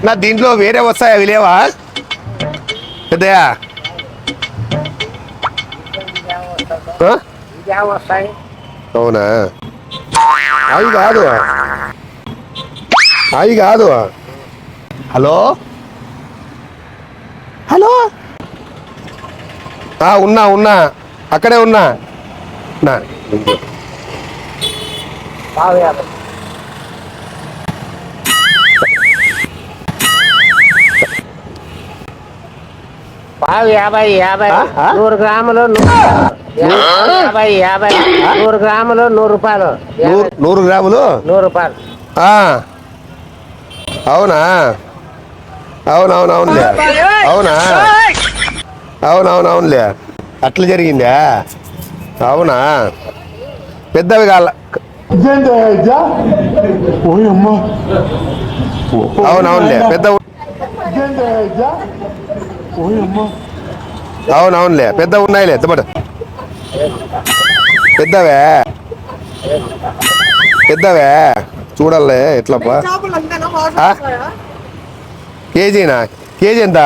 నా దీంట్లో వేరే వస్తాయా అవి లేవా పెద్దయా అవునా అవి కాదు అవి కాదు హలో హలో ఉన్నా అక్కడే ఉన్నా నా పావు 50 100 గ్రాములు 100 గ్రాములు 100 రూపాయలు 100 గ్రాములు 100 రూపాయలు. అవునా అవునవునవునులే అవునా అవునవునవునులే అట్లా జరిగిందా అవునా పెద్దవి కాల అవునవునులే పెద్ద అవునవునులే పెద్ద ఉన్నాయిలే ఎత్తబడు పెద్దవే చూడాలే ఎట్లప్పా కేజీనా కేజీ ఎంత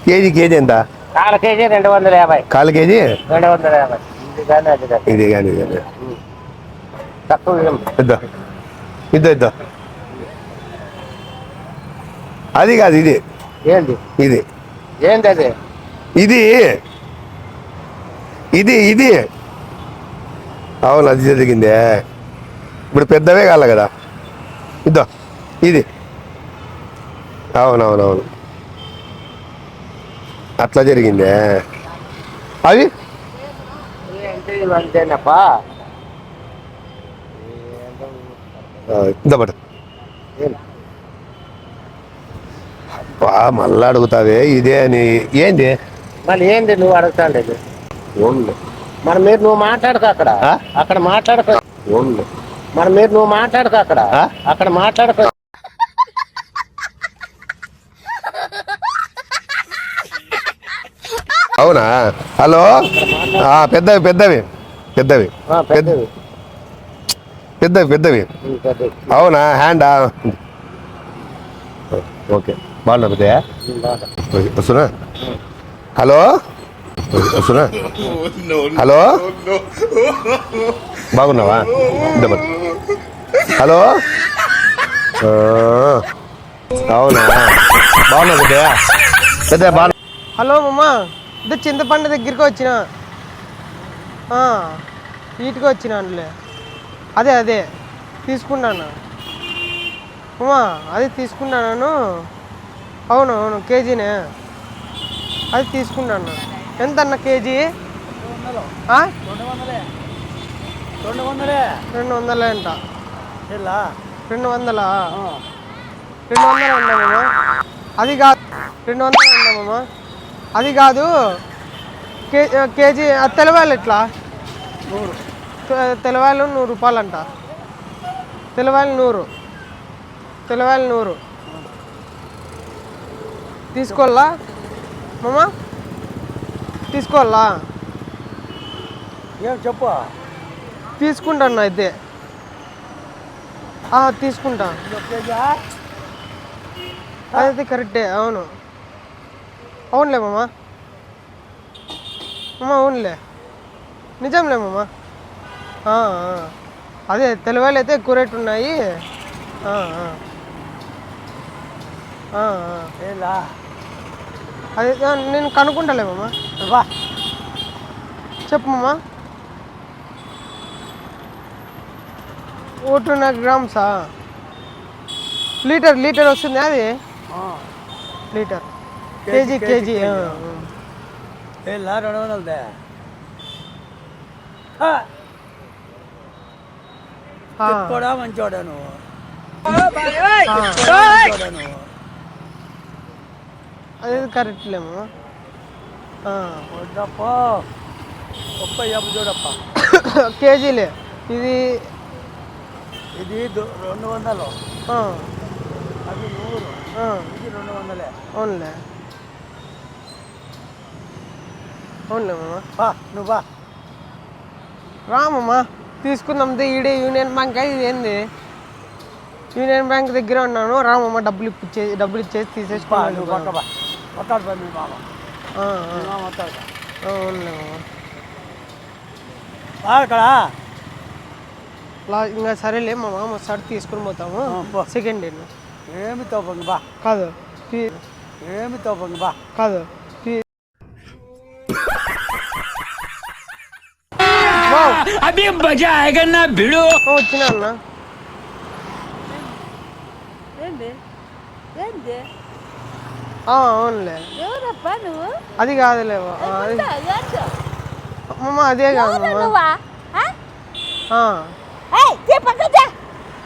కేజీ ఎంత కాలు కేజీ 250. కాలు కేజీ 250. ఇది కానీ తక్కువ ఇద్దా అది కాదు ఇది ఏంటి ఇది ఏంటి అది ఇది ఇది ఇది అవును అది జరిగిందే ఇప్పుడు పెద్దవే కావాలి కదా ఇద్దా ఇది అవునవునవును అట్లా జరిగిందే అవి అంతేనప్పా ఇంతపడు అబ్బా మళ్ళా అడుగుతావే ఇదే అని ఏంది మళ్ళీ ఏంది నువ్వు అడుగుతాండేది మరి మీరు నువ్వు మాట్లాడక అక్కడ మాట్లాడక మరి మీరు నువ్వు మాట్లాడక అక్కడ మాట్లాడక అవునా హలో పెద్దవి పెద్దవి పెద్దవి పెద్దవి పెద్దవి అవునా హ్యాండా ఓకే బాగున్నా పెద్దయా వస్తున్నా హలో వస్తున్నా హలో బాగున్నావా హలో అవునా బాగున్నా పెద్దయా పెద్దయా బాగున్నా హలో మమ్మా ఇదే చింతపండు దగ్గరికి వచ్చిన వీటికి వచ్చినానులే అదే తీసుకున్నాను అమ్మా అది తీసుకున్నాను అవును కేజీనే అది తీసుకున్నాను ఎంత అన్న కేజీ 200 అంట 200 ఉన్నామమ్మా అది కాదు 200 ఉన్నామమ్మా అది కాదు కేజీ తెలవాయలు ఎట్లా తెలవాయలు 100 రూపాయలు అంట తెలవాయలు 100 తీసుకోవాలా మామా తీసుకోవాలా ఏం చెప్పు తీసుకుంటాను అయితే తీసుకుంటా అదైతే కరెక్టే అవునులే మామా అవునులే నిజంలే మామా అదే తెలవాయలు అయితే ఎక్కువ రేటు ఉన్నాయి అదే నేను కనుక్కుంటాలే మామా వా చెప్పు మామా 200 గ్రామ్సా లీటర్ వస్తుంది అది లీటర్ కేజీ 200 కూడా మంచోడా నువ్వు అదే కరెక్ట్లేమో చూడప్ప కేజీలే ఇది 200 అది 100 ఇది 200 అవునులే మామా నువ్వు రామమ్మా తీసుకుందాం ఈడే యూనియన్ బ్యాంక్ ఇది ఏంది యూనియన్ బ్యాంక్ దగ్గర ఉన్నాను, రామమ్మ డబ్బులు ఇచ్చేసి తీసేసుకోవాలి. అవునులే ఇంకా సరేలే మా మామ వస్తాడు తీసుకుని పోతాము. సెకండ్ హ్యాండ్ ఏమి తోపంగి బా కాదు ఏమి తోపంగి బా కాదు వచ్చినా అన్న. అవునులే అది కాదులేవా అమ్మమ్మ అదే కాదు.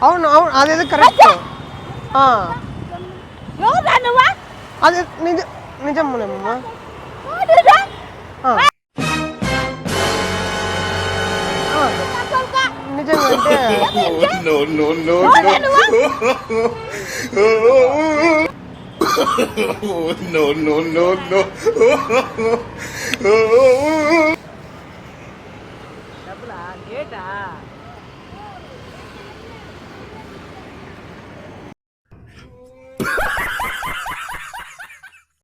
అవును అవును అదేదో కరెక్ట్. అదే నిజమ్మా. నిజంగా అంటే